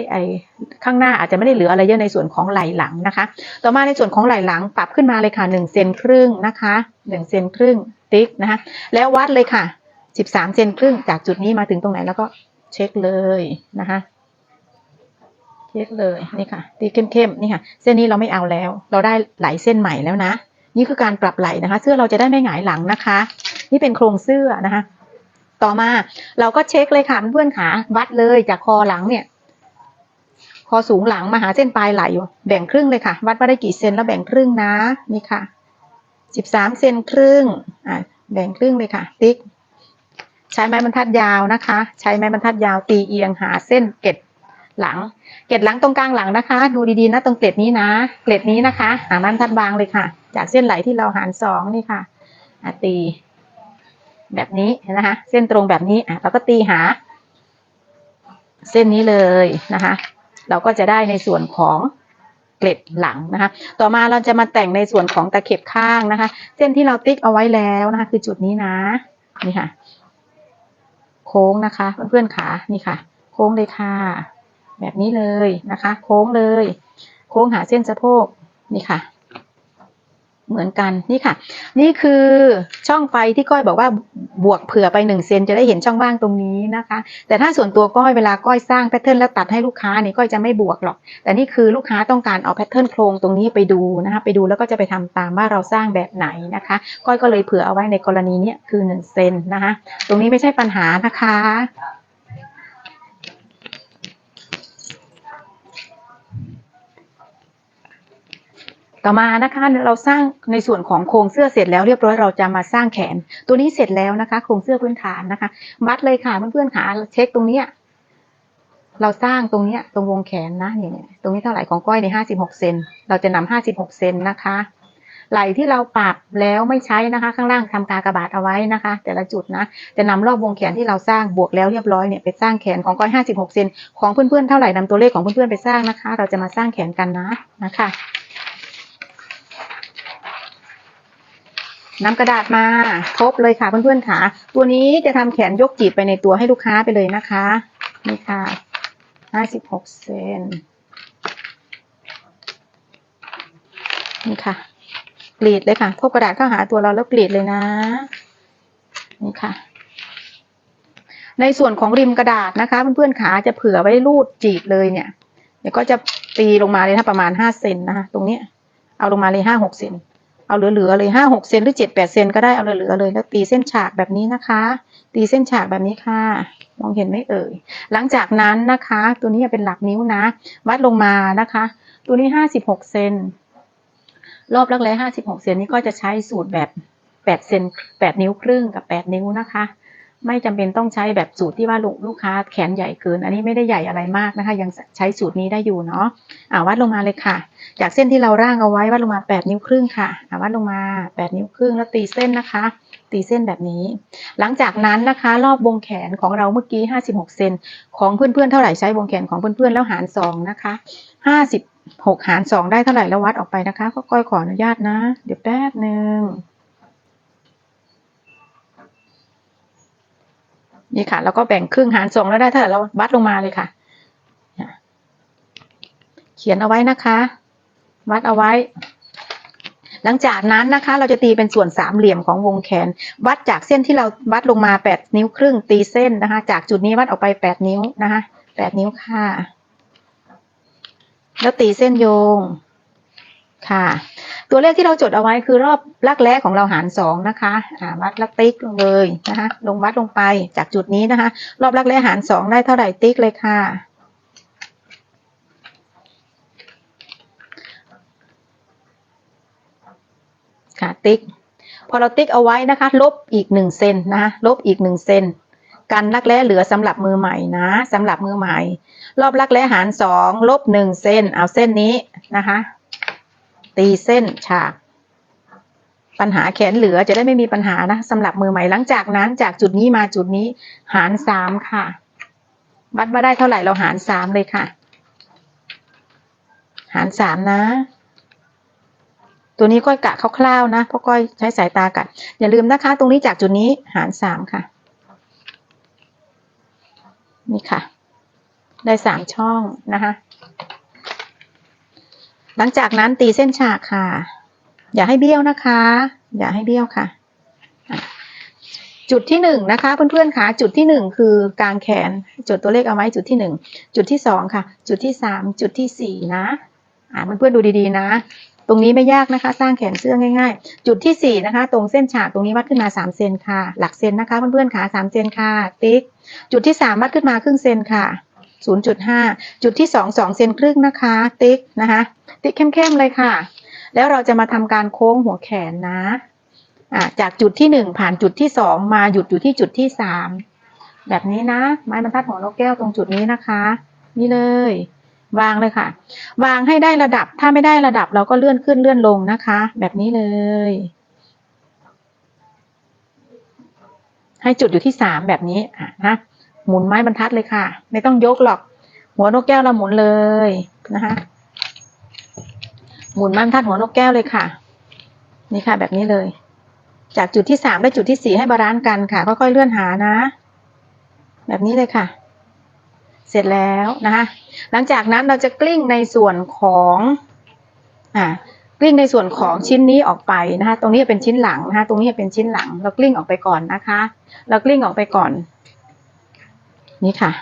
ข้างหน้าอาจจะไม่ได้เหลืออะไรเยอะในส่วนของไหล่หลังนะคะต่อมาในส่วนของไหล่หลังปรับขึ้นมาเลยค่ะ1 เซนครึ่งนะคะ1 เซนครึ่งติ๊กนะคะแล้ววัดเลยค่ะ13 เซนครึ่งจากจุดนี้มาถึงตรงไหนแล้วก็เช็คเลยนะคะเช็คเลยนี่ค่ะตีเข้มๆนี่ค่ะเส้นนี้เราไม่เอาแล้วเราได้ไหลเส้นใหม่แล้วนะนี่คือการปรับไหลนะคะเสื้อเราจะได้ไม่หงายหลังนะคะนี่เป็นโครงเสื้อนะคะต่อมาเราก็เช็คเลยค่ะเพื่อนๆขาวัดเลยจากคอหลังเนี่ยคอสูงหลังมาหาเส้นปลายไหลอยู่แบ่งครึ่งเลยค่ะวัดว่าได้กี่เซนแล้วแบ่งครึ่งนะนี่ค่ะ13 เซนครึ่งแบ่งครึ่งเลยค่ะติ๊กใช้ไม้บรรทัดยาวนะคะใช้ไม้บรรทัดยาวตีเอียงหาเส้นเกล็ดหลังตรงกลางหลังนะคะดูดีๆนะตรงเกล็ดนี้นะเกล็ดนี้นะคะหาไม้บรรทัดบางเลยค่ะจากเส้นไหลที่เราหาร2นี่ค่ะตีแบบนี้นะคะเส้นตรงแบบนี้เราก็ตีหาเส้นนี้เลยนะคะเราก็จะได้ในส่วนของเกล็ดหลังนะคะต่อมาเราจะมาแต่งในส่วนของตะเข็บข้างนะคะเส้นที่เราติ๊กเอาไว้แล้วนะคะคือจุดนี้นะนี่ค่ะโค้งนะคะเพื่อนๆขานี่ค่ะโค้งเลยค่ะแบบนี้เลยนะคะโค้งเลยโค้งหาเส้นสะโพกนี่ค่ะเหมือนกันนี่ค่ะนี่คือช่องไฟที่ก้อยบอกว่าบวกเผื่อไป1 เซนจะได้เห็นช่องว่างตรงนี้นะคะแต่ถ้าส่วนตัวก้อยเวลาก้อยสร้างแพทเทิร์นแล้วตัดให้ลูกค้านี่ก้อยจะไม่บวกหรอกแต่นี่คือลูกค้าต้องการเอาแพทเทิร์นโครงตรงนี้ไปดูนะคะไปดูแล้วก็จะไปทำตามว่าเราสร้างแบบไหนนะคะก้อยก็เลยเผื่อเอาไว้ในกรณีนี้คือ1 เซนนะคะตรงนี้ไม่ใช่ปัญหานะคะต่อมานะคะเราสร้างในส่วนของโครงเสื้อเสร็จแล้วเรียบร้อยเราจะมาสร้างแขนตัวนี้เสร็จแล้วนะคะโครงเสื้อพื้นฐานนะคะวัดเลยค่ะเพื่อนๆค่ะเช็คตรงนี้เราสร้างตรงนี้ตรงวงแขนนะเนี่ยตรงนี้เท่าไหร่ของก้อยใน56 เซนเราจะนำ56 เซนนะคะไหล่ที่เราปรับแล้วไม่ใช้นะคะข้างล่างทำกากบาทเอาไว้นะคะแต่ละจุดนะจะนำรอบวงแขนที่เราสร้างบวกแล้วเรียบร้อยเนี่ยไปสร้างแขนของก้อย56 เซนของเพื่อนๆเท่าไหร่นำตัวเลขของเพื่อนๆไปสร้างนะคะเราจะมาสร้างแขนกันนะคะนำกระดาษมาทบเลยค่ะเพื่อนๆค่ะตัวนี้จะทำแขนยกจีบไปในตัวให้ลูกค้าไปเลยนะคะนี่ค่ะ56 เซนนี่ค่ะกรีดเลยค่ะทบกระดาษเข้าหาตัวเราแล้วกรีดเลยนะนี่ค่ะในส่วนของริมกระดาษนะคะเพื่อนๆขาจะเผื่อไว้รูดจีบเลยเนี่ยเดี๋ยวก็จะตีลงมาเลยนะประมาณ5 เซนนะคะตรงนี้เอาลงมาเลย5-6 เซนเอาเหลือๆเลย5-6 เซนหรือ7-8 เซนก็ได้เอาเหลือๆเลยแล้วตีเส้นฉากแบบนี้นะคะตีเส้นฉากแบบนี้ค่ะมองเห็นไหมเอ่ยหลังจากนั้นนะคะตัวนี้เป็นหลักนิ้วนะวัดลงมานะคะตัวนี้56 เซนรอบรักแร้56 เซนนี้ก็จะใช้สูตรแบบ8 เซน8 นิ้วครึ่งกับ8 นิ้วนะคะไม่จำเป็นต้องใช้แบบสูตรที่ว่าลูกค้าแขนใหญ่เกินอันนี้ไม่ได้ใหญ่อะไรมากนะคะยังใช้สูตรนี้ได้อยู่เนาะวัดลงมาเลยค่ะจากเส้นที่เราร่างเอาไว้วัดลงมา8 นิ้วครึ่งค่ะวัดลงมา8 นิ้วครึ่งแล้วตีเส้นนะคะตีเส้นแบบนี้หลังจากนั้นนะคะรอบวงแขนของเราเมื่อกี้56 เซนของเพื่อนๆเท่าไหร่ใช้วงแขนของเพื่อนๆแล้วหาร2นะคะ56หาร2ได้เท่าไหร่แล้ววัดออกไปนะคะก็ก้อยขออนุญาตนะเดี๋ยวแป๊บนึงนี่ค่ะแล้วก็แบ่งครึ่งหาร2แล้วได้เท่าไหร่เราวัดลงมาเลยค่ะเขียนเอาไว้นะคะวัดเอาไว้หลังจากนั้นนะคะเราจะตีเป็นส่วน3 เหลี่ยมของวงแขนวัดจากเส้นที่เราวัดลงมา8 นิ้วครึ่งตีเส้นนะคะจากจุดนี้วัดออกไป8 นิ้วนะคะ8 นิ้วค่ะแล้วตีเส้นโยงค่ะตัวเลขที่เราจดเอาไว้คือรอบรักแร้ของเราหาร2นะคะวัดลักติ๊กลงเลยนะคะลงวัดลงไปจากจุดนี้นะคะรอบรักแร้หาร2ได้เท่าไหร่ติ๊กเลยค่ะติ๊กพอเราติ๊กเอาไว้นะคะลบอีก1 เซนนะคะลบอีก1 เซน กันรักแร้เหลือสำหรับมือใหม่นะสำหรับมือใหม่รอบรักแร้หาร2ลบ1เส้นเอาเส้นนี้นะคะตีเส้นฉากปัญหาแขนเหลือจะได้ไม่มีปัญหานะสำหรับมือใหม่หลังจากนั้นจากจุดนี้มาจุดนี้หาร3ค่ะวัดมาได้เท่าไหร่เราหาร3เลยค่ะหาร3นะตัวนี้ก้อยกะคร่าวๆนะเพราะก้อยใช้สายตากะอย่าลืมนะคะตรงนี้จากจุดนี้หาร3ค่ะนี่ค่ะได้3ช่องนะคะหลังจากนั้นตีเส้นฉากค่ะอย่าให้เบี้ยวนะคะอย่าให้เบี้ยวค่ะจุดที่1นะคะเพื่อนๆค่ะจุดที่1คือกลางแขนจดตัวเลขเอาไว้จุดที่1จุดที่2ค่ะจุดที่3จุดที่4นะเพื่อนๆดูดีๆนะตรงนี้ไม่ยากนะคะสร้างแขนเสื้อง่ายๆจุดที่4นะคะตรงเส้นฉากตรงนี้วัดขึ้นมา3เซนค่ะหลักเซนนะคะเพื่อนๆค่ะ3เซนค่ะติ๊กจุดที่3วัดขึ้นมาครึ่งเซนค่ะ0.5 จุดที่2 2 เซนครึ่งนะคะติ๊กนะคะติ๊กเข้มๆเลยค่ะแล้วเราจะมาทำการโค้งหัวแขนนะจากจุดที่1ผ่านจุดที่2มาหยุดอยู่ที่จุดที่3แบบนี้นะไม้บรรทัดหัวนกแก้วตรงจุดนี้นะคะนี่เลยวางเลยค่ะวางให้ได้ระดับถ้าไม่ได้ระดับเราก็เลื่อนขึ้นเลื่อนลงนะคะแบบนี้เลยให้จุดอยู่ที่3แบบนี้นะหมุนไม้บรรทัดเลยค่ะไม่ต้องยกหรอกหัวนกแก้วเราหมุนเลยนะคะหมุนไม้บรรทัดหัวนกแก้วเลยค่ะนี่ค่ะแบบนี้เลยจากจุดที่3ได้จุดที่4ให้บาลานซ์กันค่ะค่อยๆเลื่อนหานะแบบนี้เลยค่ะเสร็จแล้วนะคะหลังจากนั้นเราจะกลิ้งในส่วนของกลิ้งในส่วนของชิ้นนี้ออกไปนะคะตรงนี้เป็นชิ้นหลังนะคะตรงนี้เป็นชิ้นหลังเรากลิ้งออกไปก่อนนะคะเรากลิ้งออกไปก่อนนี่ค่ะ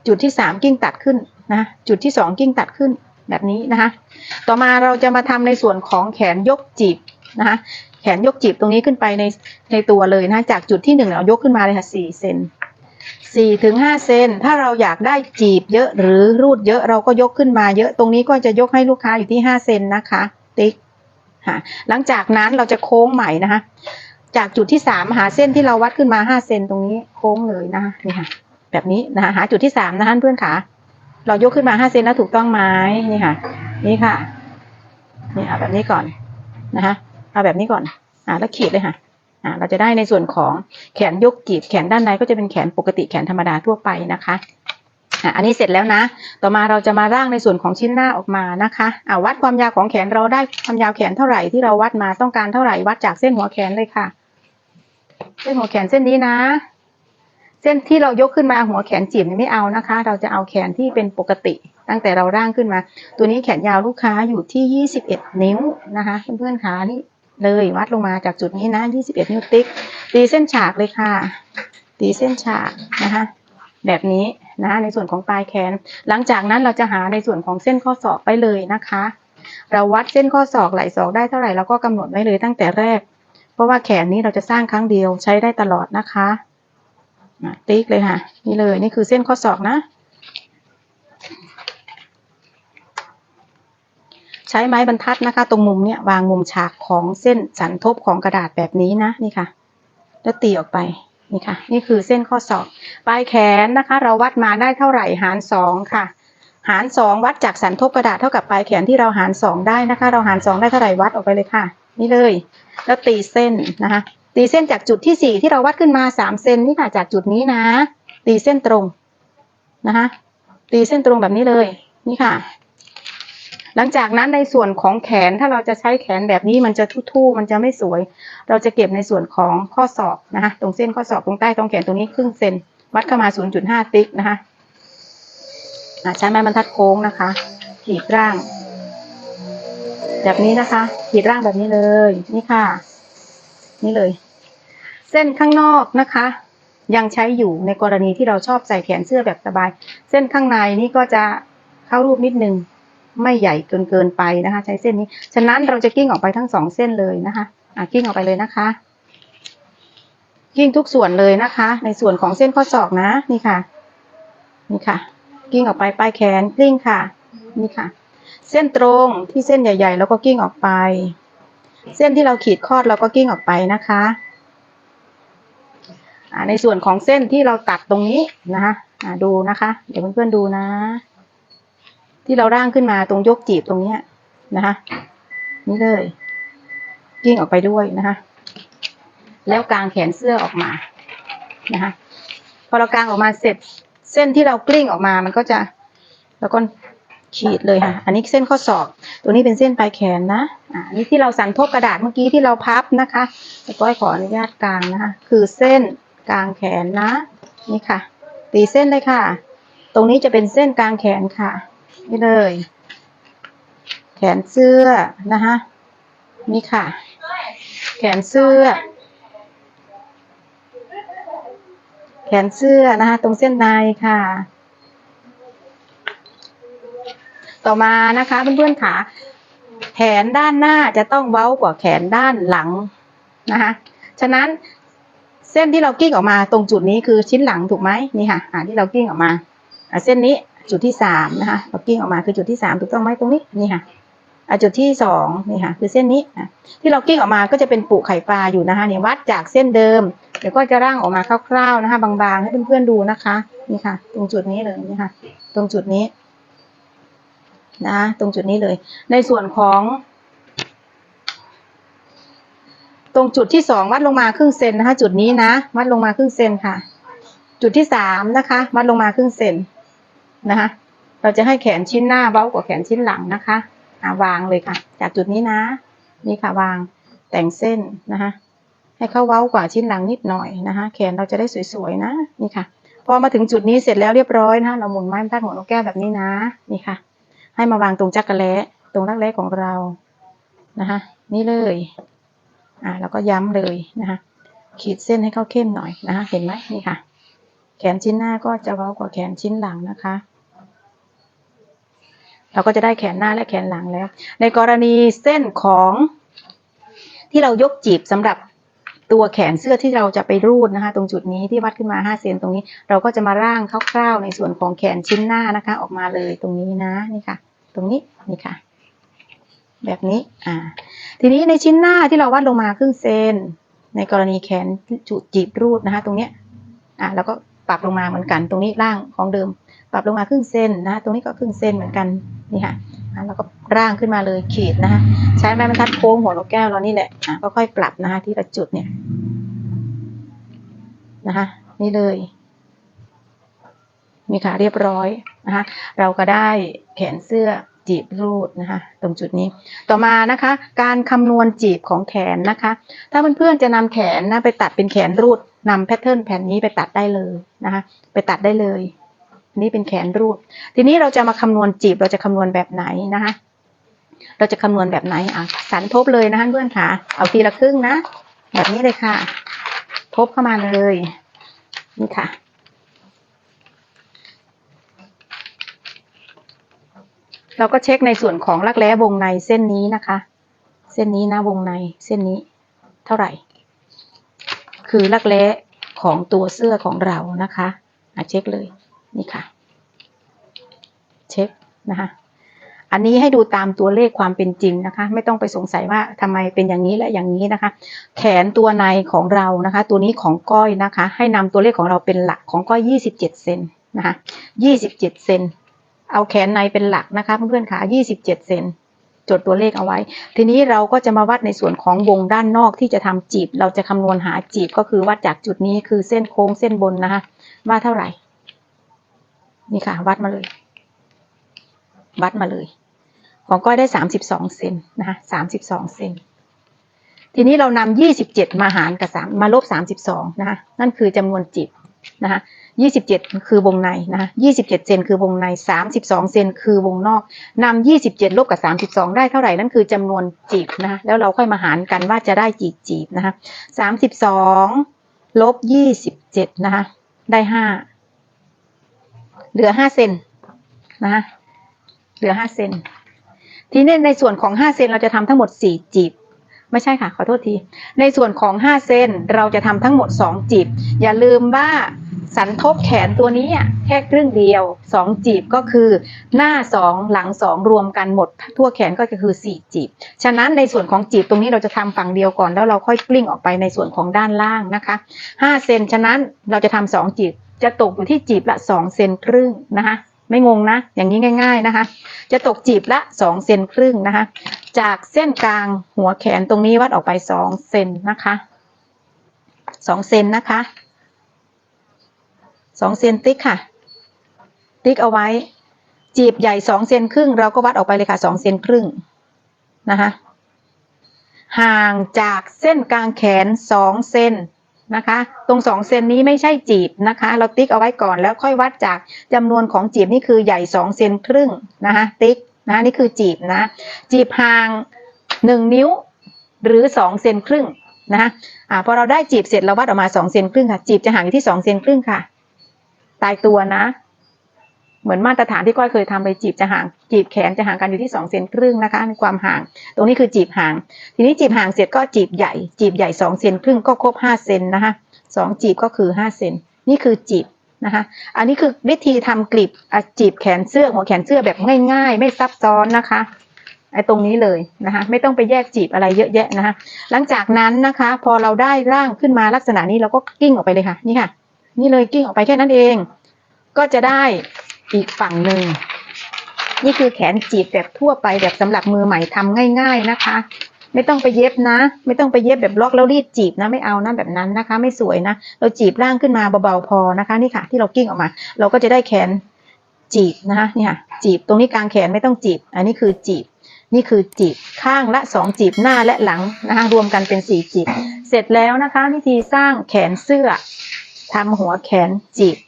จุดที่3กิ้งตัดขึ้นนะจุดที่2กิ้งตัดขึ้นแบบนี้นะคะต่อมาเราจะมาทำในส่วนของแขนยกจีบนะคะแขนยกจีบตรงนี้ขึ้นไปในตัวเลยนะจากจุดที่1เรายกขึ้นมาเลยค่ะ4 เซน4 ถึง 5 เซนถ้าเราอยากได้จีบเยอะหรือรูดเยอะเราก็ยกขึ้นมาเยอะตรงนี้ก็จะยกให้ลูกค้าอยู่ที่5 เซนนะคะติ๊กหลังจากนั้นเราจะโค้งใหม่นะคะจากจุดที่3หาเส้นที่เราวัดขึ้นมา5 เซนตรงนี้โค้งเลยนะคะนี่ค่ะแบบนี้นะคะหาจุดที่3นะคะเพื่อนค่ะเรายกขึ้นมา5 เซนแล้วถูกต้องไหมนี่ค่ะนี่ค่ะนี่เอาแบบนี้ก่อนนะคะเอาแบบนี้ก่อนแล้วขีดเลยค่ะเราจะได้ในส่วนของแขนยกจีบแขนด้านในก็จะเป็นแขนปกติแขนธรรมดาทั่วไปนะคะอันนี้เสร็จแล้วนะต่อมาเราจะมาร่างในส่วนของชิ้นหน้าออกมานะคะวัดความยาวของแขนเราได้ความยาวแขนเท่าไหร่ที่เราวัดมาต้องการเท่าไหร่วัดจากเส้นหัวแขนเลยค่ะเส้นหัวแขนเส้นนี้นะเส้นที่เรายกขึ้นมาหัวแขนจีบไม่เอานะคะเราจะเอาแขนที่เป็นปกติตั้งแต่เราร่างขึ้นมาตัวนี้แขนยาวลูกค้าอยู่ที่21 นิ้วนะคะเพื่อนๆขานี่เลยวัดลงมาจากจุดนี้นะ21 นิ้วติ๊กตีเส้นฉากเลยค่ะตีเส้นฉากนะคะแบบนี้นะในส่วนของปลายแขนหลังจากนั้นเราจะหาในส่วนของเส้นข้อศอกไปเลยนะคะเราวัดเส้นข้อศอกไหล่ศอกได้เท่าไหร่เราก็กำหนดไว้เลยตั้งแต่แรกเพราะว่าแขนนี้เราจะสร้างครั้งเดียวใช้ได้ตลอดนะคะติ๊กเลยค่ะนี่เลยนี่คือเส้นข้อศอกนะใช้ไม้บรรทัดนะคะตรงมุมเนี่ยวางมุมฉากของเส้นสันทบของกระดาษแบบนี้นะนี่ค่ะแล้วตีออกไปนี่ค่ะนี่คือเส้นข้อศอกปลายแขนนะคะเราวัดมาได้เท่าไหร่หาร2ค่ะหาร2วัดจากสันทบกระดาษเท่ากับปลายแขนที่เราหาร2ได้นะคะเราหาร2ได้เท่าไหร่วัดออกไปเลยค่ะนี่เลยแล้วตีเส้นนะคะตีเส้นจากจุดที่4ที่เราวัดขึ้นมา3 เซนนี่ค่ะจากจุดนี้นะตีเส้นตรงนะคะตีเส้นตรงแบบนี้เลยนี่ค่ะหลังจากนั้นในส่วนของแขนถ้าเราจะใช้แขนแบบนี้มันจะทู่ๆมันจะไม่สวยเราจะเก็บในส่วนของข้อศอกนะคะตรงเส้นข้อศอกตรงใต้ตรงแขนตรงนี้ครึ่งเซนวัดเข้ามา 0.5 ติ๊กนะคะใช้ไม้บรรทัดโค้งนะคะขีดร่างแบบนี้นะคะขีดร่างแบบนี้เลยนี่ค่ะนี่เลยเส้นข้างนอกนะคะยังใช้อยู่ในกรณีที่เราชอบใส่แขนเสื้อแบบสบายเส้นข้างในนี่ก็จะเข้ารูปนิดนึงไม่ใหญ่เกินไปนะคะใช้เส้นนี้ฉะนั้นเราจะกิ้งออกไปทั้ง2 เส้นเลยนะคะกิ้งออกไปเลยนะคะกิ้งทุกส่วนเลยนะคะในส่วนของเส้นข้อศอกนะนี่ค่ะนี่ค่ะกิ้งออกไปปลายแขนกลิ้งค่ะนี่ค่ะเส้นตรงที่เส้นใหญ่ๆแล้วก็กิ้งออกไปเส้นที่เราขีดคอดเราก็กิ้งออกไปนะคะ ในส่วนของเส้นที่เราตัดตรงนี้นะคะดูนะคะ เดี๋ยวเพื่อนๆดูนะ ที่เราร่างขึ้นมาตรงยกจีบตรงเนี้ยนะคะนี่เลยกิ้งออกไปด้วยนะคะแล้วกางแขนเสื้อออกมานะคะพอเรากางออกมาเสร็จเส้นที่เรากลิ้งออกมามันก็จะแล้วก็ขีดเลยค่ะอันนี้เส้นข้อศอกตัวนี้เป็นเส้นปลายแขนนะอันนี้ที่เราสันทบกระดาษเมื่อกี้ที่เราพับนะคะแล้วก็ขออนุญาตกางนะคะคือเส้นกางแขนนะนี่ค่ะตีเส้นเลยค่ะตรงนี้จะเป็นเส้นกางแขนค่ะนี่เลยแขนเสื้อนะคะนี่ค่ะแขนเสื้อแขนเสื้อนะคะตรงเส้นในค่ะต่อมานะคะเพื่อนๆค่ะแขนด้านหน้าจะต้องเว้ากว่าแขนด้านหลังนะคะฉะนั้นเส้นที่เรากิ้งออกมาตรงจุดนี้คือชิ้นหลังถูกไหมนี่ค่ะที่เรากิ้งออกมาเส้นนี้จุดที่3นะคะเรากิ้งออกมาคือจุดที่3ถูกต้องไหมตรงนี้นี่ค่ะจุดที่2นี่ค่ะคือเส้นนี้ที่เรากิ้งออกมาก็จะเป็นปุไข่ปลาอยู่นะคะเนี่ยวัดจากเส้นเดิมเดี๋ยวก็จะร่างออกมาคร่าวๆนะคะบางๆให้เพื่อนๆดูนะคะนี่ค่ะตรงจุดนี้เลยนี่ค่ะตรงจุดนี้นะตรงจุดนี้เลยในส่วนของตรงจุดที่2วัดลงมาครึ่งเซนนะคะจุดนี้นะวัดลงมาครึ่งเซนค่ะจุดที่3นะคะวัดลงมาครึ่งเซนนะคะเราจะให้แขนชิ้นหน้าเว้ากว่าแขนชิ้นหลังนะคะวางเลยค่ะจากจุดนี้นะนี่ค่ะวางแต่งเส้นนะคะให้เข้าเว้ากว่าชิ้นหลังนิดหน่อยนะคะแขนเราจะได้สวยๆนะนี่ค่ะพอมาถึงจุดนี้เสร็จแล้วเรียบร้อยนะคะเราหมุนไม้บรรทัดหัวนกแก้วแบบนี้นะนี่ค่ะให้มาวางตรงจักรแล้ตรงรักแร้ของเรานะคะนี่เลยแล้วก็ย้ำเลยนะคะขีดเส้นให้เข้าเข้มหน่อยนะคะเห็นไหมนี่ค่ะแขนชิ้นหน้าก็จะเว้ากว่าแขนชิ้นหลังนะคะเราก็จะได้แขนหน้าและแขนหลังแล้วในกรณีเส้นของที่เรายกจีบสำหรับตัวแขนเสื้อที่เราจะไปรูดนะคะตรงจุดนี้ที่วัดขึ้นมา5 เซนตรงนี้เราก็จะมาร่างคร่าวๆในส่วนของแขนชิ้นหน้านะคะออกมาเลยตรงนี้นะนี่ค่ะตรงนี้นี่ค่ะแบบนี้ทีนี้ในชิ้นหน้าที่เราวัดลงมาครึ่งเซนในกรณีแขนจุดจีบรูดนะคะตรงเนี้ยแล้วก็ปรับลงมาเหมือนกันตรงนี้ร่างของเดิมปรับลงมาครึ่งเซนนะตรงนี้ก็ครึ่งเซนเหมือนกันนี่ค่ะแล้วก็ร่างขึ้นมาเลยขีดนะคะใช้ไม้บรรทัดโค้งหัวนกแก้วเรานี่แหละก็ค่อยปรับนะคะที่ละจุดเนี่ยนะคะนี่เลยนี่ค่ะเรียบร้อยนะคะเราก็ได้แขนเสื้อจีบรูดนะคะตรงจุดนี้ต่อมานะคะการคำนวณจีบของแขนนะคะถ้าเพื่อนๆจะนำแขนนะไปตัดเป็นแขนรูดนำแพทเทิร์นแผ่นนี้ไปตัดได้เลยนะคะไปตัดได้เลยนี่เป็นแขนรูดทีนี้เราจะมาคำนวณจีบเราจะคำนวณแบบไหนนะคะเราจะคำนวณแบบไหนสันทบเลยนะคะเพื่อนค่ะเอาทีละครึ่งนะแบบนี้เลยค่ะทบเข้ามาเลยนี่ค่ะเราก็เช็คในส่วนของรักแร้วงในเส้นนี้นะคะเส้นนี้นะวงในเส้นนี้เท่าไหร่คือรักแร้ของตัวเสื้อของเรานะคะเช็คเลยนี่ค่ะเช็คนะคะอันนี้ให้ดูตามตัวเลขความเป็นจริงนะคะไม่ต้องไปสงสัยว่าทำไมเป็นอย่างนี้และอย่างนี้นะคะแขนตัวในของเรานะคะตัวนี้ของก้อยนะคะให้นำตัวเลขของเราเป็นหลักของก้อย27 เซนนะคะ27 เซนเอาแขนในเป็นหลักนะคะเพื่อนๆค่ะ27 เซนจดตัวเลขเอาไว้ทีนี้เราก็จะมาวัดในส่วนของวงด้านนอกที่จะทำจีบเราจะคำนวณหาจีบก็คือวัดจากจุดนี้คือเส้นโค้งเส้นบนนะคะว่าเท่าไหร่นี่ค่ะวัดมาเลยของก้อยได้32 เซนนะคะ32 เซนทีนี้เรานำ27มาหารกับ3มาลบ32นะคะนั่นคือจำนวนจีบนะคะ27คือวงในนะคะ27 เซนคือวงใน32 เซนคือวงนอกนำ27ลบกับ32ได้เท่าไหร่นั่นคือจำนวนจีบนะคะแล้วเราค่อยมาหารกันว่าจะได้กี่จีบนะคะ32ลบ27นะคะได้5เหลือ5 เซนนะคะเหลือ5 เซนทีนี้ในส่วนของ5 เซนเราจะทำทั้งหมด4จีบไม่ใช่ค่ะขอโทษทีในส่วนของ5 เซนเราจะทำทั้งหมด2จีบอย่าลืมว่า สันทบแขนตัวนี้แค่ครึ่งเดียว2จีบก็คือหน้า2หลัง2รวมกันหมดทั่วแขนก็คือ4จีบฉะนั้นในส่วนของจีบตรงนี้เราจะทำฝั่งเดียวก่อนแล้วเราค่อยกลิ้งออกไปในส่วนของด้านล่างนะคะ5เซนฉะนั้นเราจะทำ2จีบจะตกอยู่ที่จีบละ2เซนครึ่งนะคะไม่งงนะอย่างนี้ง่ายๆนะคะจะตกจีบละ2เซนครึ่งนะคะจากเส้นกลางหัวแขนตรงนี้วัดออกไป2เซนนะคะ2เซนนะคะ2เซนติ๊กค่ะติ๊กเอาไว้จีบใหญ่2เซนครึ่งเราก็วัดออกไปเลยค่ะ2เซนครึ่งนะคะห่างจากเส้นกลางแขน2เซนนะคะตรง2เซนนี้ไม่ใช่จีบนะคะเราติ๊กเอาไว้ก่อนแล้วค่อยวัดจากจำนวนของจีบนี่คือใหญ่2เซนครึ่งนะคะติ๊กนะนี่คือจีบนะจีบห่าง1นิ้วหรือ2เซนครึ่งนะคะพอเราได้จีบเสร็จเราวัดออกมา2เซนครึ่งค่ะจีบจะห่างอยู่ที่2เซนครึ่งค่ะตายตัวนะเหมือนมาตรฐานที่ก้อยเคยทำไปจีบจะห่างจีบแขนจะห่างกันอยู่ที่2เซนครึ่งนะคะในความห่างตรงนี้คือจีบห่างทีนี้จีบห่างเสร็จก็จีบใหญ่2เซนครึ่งก็ครบ5เซนนะคะ2จีบก็คือ5เซนนี่คือจีบนะคะอันนี้คือวิธีทำกลีบจีบแขนเสื้อหัวแขนเสื้อแบบง่ายๆไม่ซับซ้อนนะคะไอ้ตรงนี้เลยนะคะไม่ต้องไปแยกจีบอะไรเยอะแยะนะคะหลังจากนั้นนะคะพอเราได้ร่างขึ้นมาลักษณะนี้เราก็กิ้งออกไปเลยค่ะนี่ค่ะนี่เลยกิ้งออกไปแค่นั้นเองก็จะได้อีกฝั่งหนึ่งนี่คือแขนจีบแบบทั่วไปแบบสำหรับมือใหม่ทำง่ายๆนะคะไม่ต้องไปเย็บนะไม่ต้องไปเย็บแบบล็อกแล้วรีดจีบนะไม่เอานะแบบนั้นนะคะไม่สวยนะเราจีบร่างขึ้นมาเบาๆพอนะคะนี่ค่ะที่เรากิ้งออกมาเราก็จะได้แขนจีบนะคะนี่ค่ะจีบตรงนี้กลางแขนไม่ต้องจีบอันนี้คือจีบนี่คือจีบข้างละ2จีบหน้าและหลังนะคะรวมกันเป็น4จีบเสร็จแล้วนะคะวิธีสร้างแขนเสื้อทำหัวแขนจีบ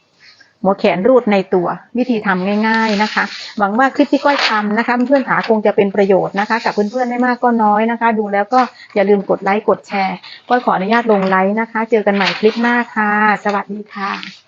หัวแขนรูดในตัววิธีทำง่ายๆนะคะหวังว่าคลิปที่ก้อยทำนะคะเพื่อนๆหาคงจะเป็นประโยชน์นะคะกับเพื่อนๆไม่มากก็น้อยนะคะดูแล้วก็อย่าลืมกดไลค์กดแชร์ก้อยขออนุญาตลงไลค์นะคะเจอกันใหม่คลิปหน้าค่ะสวัสดีค่ะ